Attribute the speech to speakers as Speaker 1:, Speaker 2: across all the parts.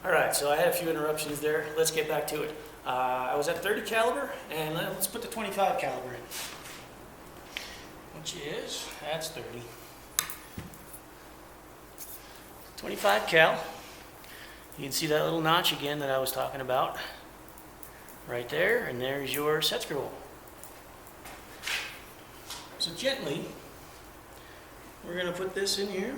Speaker 1: Alright, so I had a few interruptions there. Let's get back to it. I was at 30 caliber, and let's put the 25 caliber in. Which is, that's 30. 25 cal. You can see that little notch again that I was talking about. Right there, and there's your set screw hole. So gently, we're going to put this in here.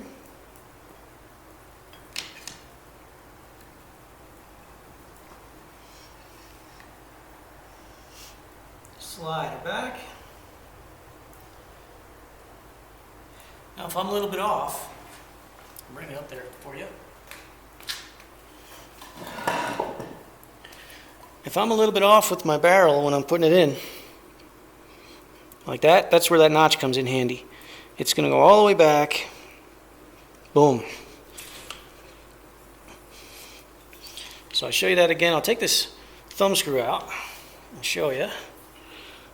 Speaker 1: Slide it back. Now if I'm a little bit off, I'll bring it up there for you. If I'm a little bit off with my barrel when I'm putting it in, like that, that's where that notch comes in handy. It's going to go all the way back. Boom. So I'll show you that again. I'll take this thumb screw out and show you.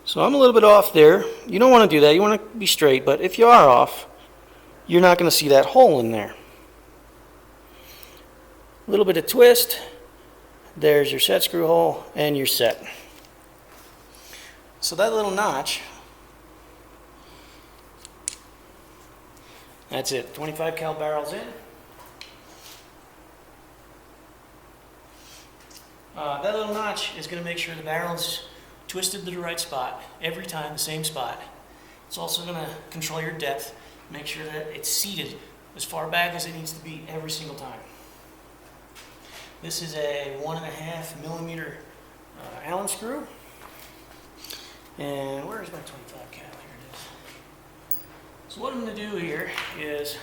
Speaker 1: So I'm a little bit off there. You don't want to do that. You want to be straight, but if you are off, you're not going to see that hole in there. A little bit of twist. There's your set screw hole, and you're set. So that little notch, that's it. 25 cal barrels in. That little notch is going to make sure the barrel's twisted to the right spot every time, the same spot. It's also going to control your depth, make sure that it's seated as far back as it needs to be every single time. This is a 1.5 millimeter Allen screw. And where's my 25 cal? Here it is. So what I'm going to do here is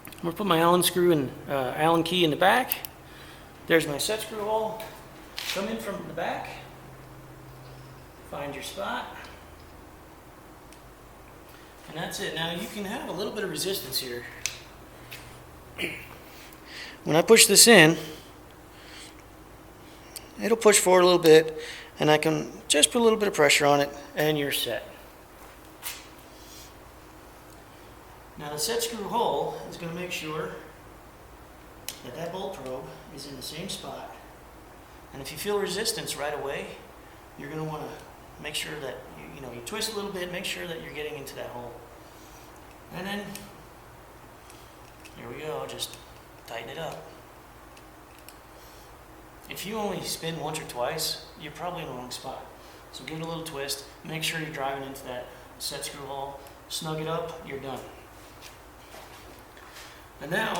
Speaker 1: I'm going to put my Allen screw and Allen key in the back. There's my set screw hole. Come in from the back. Find your spot. And that's it. Now you can have a little bit of resistance here. When I push this in, it'll push forward a little bit, and I can just put a little bit of pressure on it, and you're set. Now the set screw hole is going to make sure that that bolt probe is in the same spot. And if you feel resistance right away, you're going to want to make sure that you twist a little bit, make sure that you're getting into that hole. And then, here we go, just tighten it up. If you only spin once or twice, you're probably in the wrong spot. So give it a little twist, make sure you're driving into that set screw hole, snug it up, you're done. And now,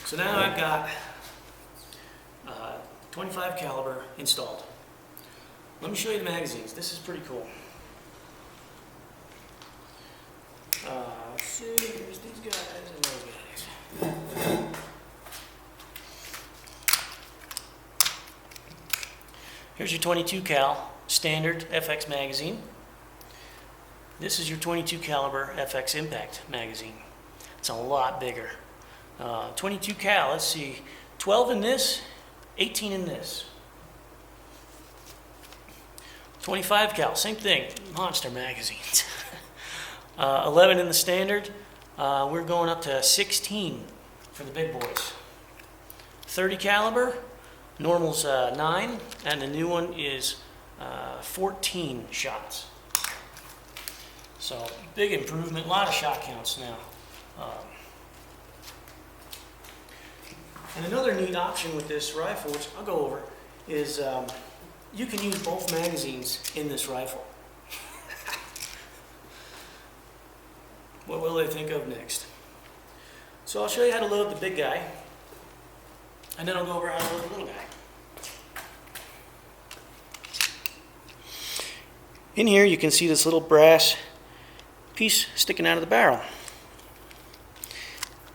Speaker 1: so now I've got 25 caliber installed. Let me show you the magazines. This is pretty cool. Let's see, here's these guys and those guys. Here's your 22 cal standard FX magazine. This is your 22 caliber FX Impact magazine. It's a lot bigger. 22 cal, let's see, 12 in this, 18 in this. 25 cal, same thing, monster magazines. 11 in the standard, we're going up to 16 for the big boys. 30 caliber, normal's 9, and the new one is 14 shots. So big improvement, a lot of shot counts now. And another neat option with this rifle, which I'll go over, is you can use both magazines in this rifle. What will they think of next? So I'll show you how to load the big guy, and then I'll go over how to load the little guy. In here you can see this little brass piece sticking out of the barrel.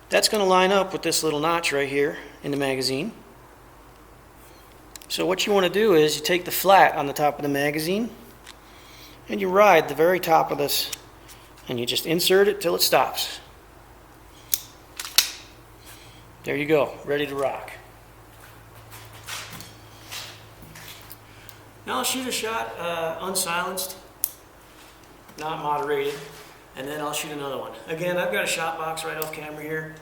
Speaker 1: That's going to line up with this little notch right here in the magazine. So what you want to do is you take the flat on the top of the magazine and you ride the very top of this and you just insert it till it stops. There you go, ready to rock. Now I'll shoot a shot unsilenced, not moderated. and then I'll shoot another one. Again, I've got a shot box right off camera here.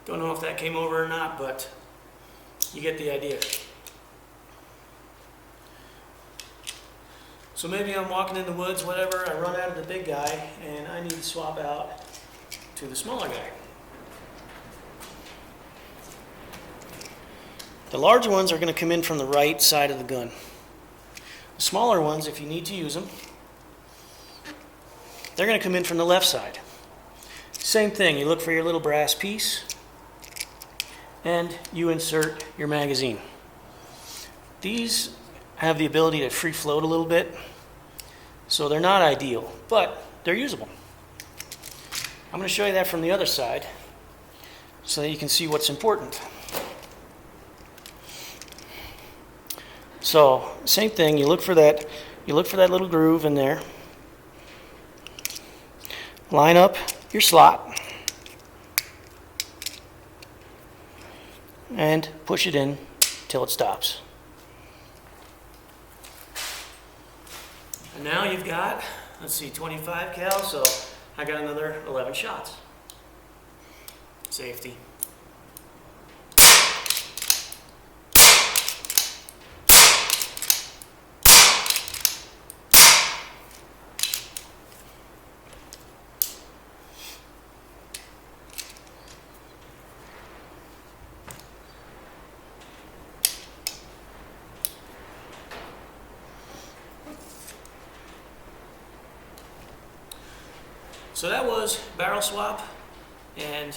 Speaker 1: Don't know if that came over or not, but you get the idea. So maybe I'm walking in the woods, whatever, I run out of the big guy, and I need to swap out to the smaller guy. The larger ones are going to come in from the right side of the gun. The smaller ones, if you need to use them, they're going to come in from the left side. Same thing, you look for your little brass piece, and you insert your magazine. These have the ability to free float a little bit, so they're not ideal, but they're usable. I'm going to show you that from the other side so that you can see what's important. So, same thing, you look for that little groove in there. Line up your slot and push it in till it stops. And now you've got, let's see, 25 cal, so I got another 11 shots. Safety. So that was barrel swap and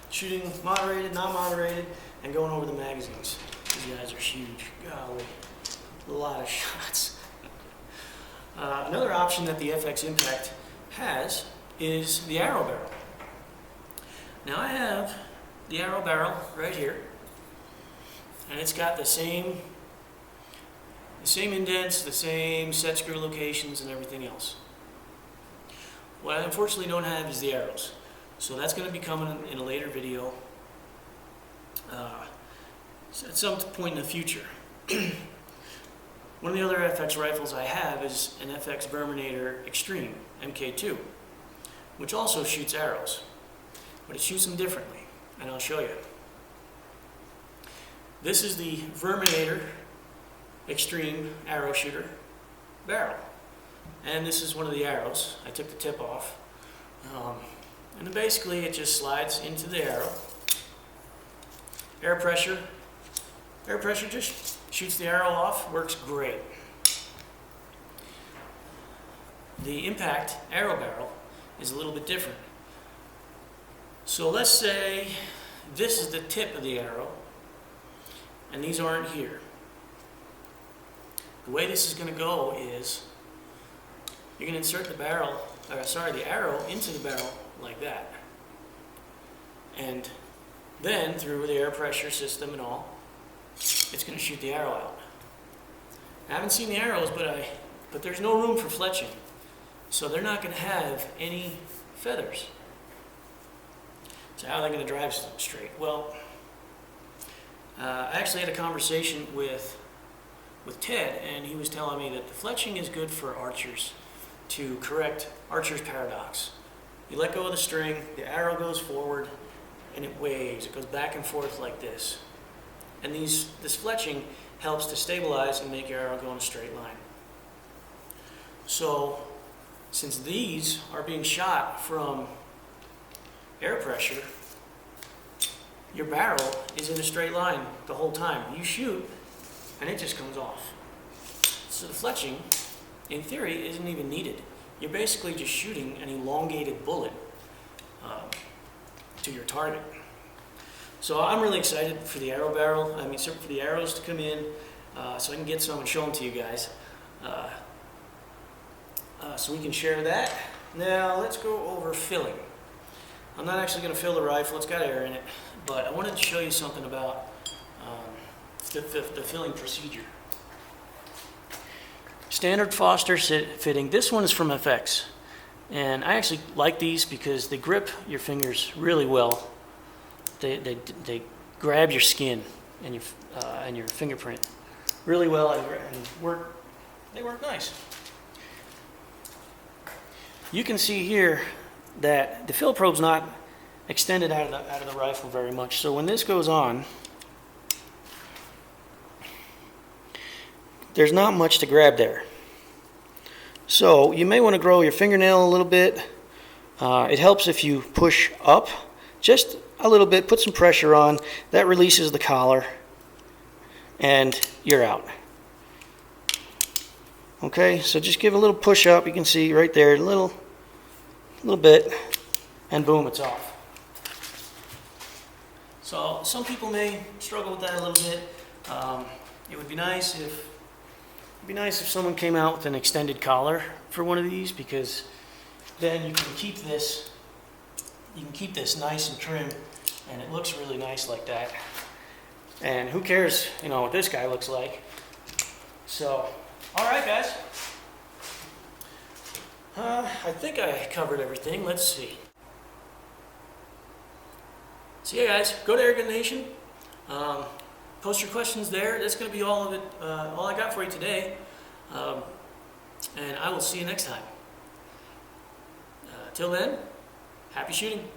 Speaker 1: shooting moderated, non-moderated, and going over the magazines. These guys are huge. Golly, a lot of shots. Another option that the FX Impact has is the arrow barrel. Now I have the arrow barrel right here, and it's got the same indents, the same set screw locations, and everything else. What I unfortunately don't have is the arrows. So that's going to be coming in a later video at some point in the future. One of the other FX rifles I have is an FX Verminator Extreme MK2, which also shoots arrows, but it shoots them differently, and I'll show you. This is the Verminator Extreme arrow shooter barrel. And this is one of the arrows. I took the tip off. And then basically it just slides into the arrow. Air pressure just shoots the arrow off, works great. The Impact arrow barrel is a little bit different. So let's say this is the tip of the arrow, and these aren't here. The way this is going to go is you're going to insert the arrow into the barrel like that. And then through the air pressure system and all, it's going to shoot the arrow out. I haven't seen the arrows, but there's no room for fletching. So they're not going to have any feathers. So how are they going to drive straight? Well, I actually had a conversation with Ted, and he was telling me that the fletching is good for archers to correct archer's paradox. You let go of the string, the arrow goes forward, and it waves. It goes back and forth like this. And this fletching helps to stabilize and make your arrow go in a straight line. So, since these are being shot from air pressure, your barrel is in a straight line the whole time. You shoot, and it just comes off. So the fletching, in theory, isn't even needed. You're basically just shooting an elongated bullet to your target. So I'm really excited for the arrow barrel. I mean, for the arrows to come in, so I can get some and show them to you guys. So we can share that. Now let's go over filling. I'm not actually going to fill the rifle, it's got air in it, but I wanted to show you something about the filling procedure. Standard Foster fitting. This one is from FX, and I actually like these because they grip your fingers really well. they grab your skin and your fingerprint really well, and they work nice. You can see here that the fill probe's not extended out of the rifle very much. So when this goes on, there's not much to grab there. So you may want to grow your fingernail a little bit. It helps if you push up just a little bit, put some pressure on. That releases the collar, and you're out. Okay, so just give a little push up. You can see right there, a little bit, and boom, it's off. So some people may struggle with that a little bit. It would be nice if someone came out with an extended collar for one of these, because then you can keep this nice and trim, and it looks really nice like that. And who cares, what this guy looks like. So, all right, guys. I think I covered everything. Let's see. So yeah, guys, go to Airgun Nation. Post your questions there. That's going to be all of it, all I got for you today. And I will see you next time. Till then, happy shooting.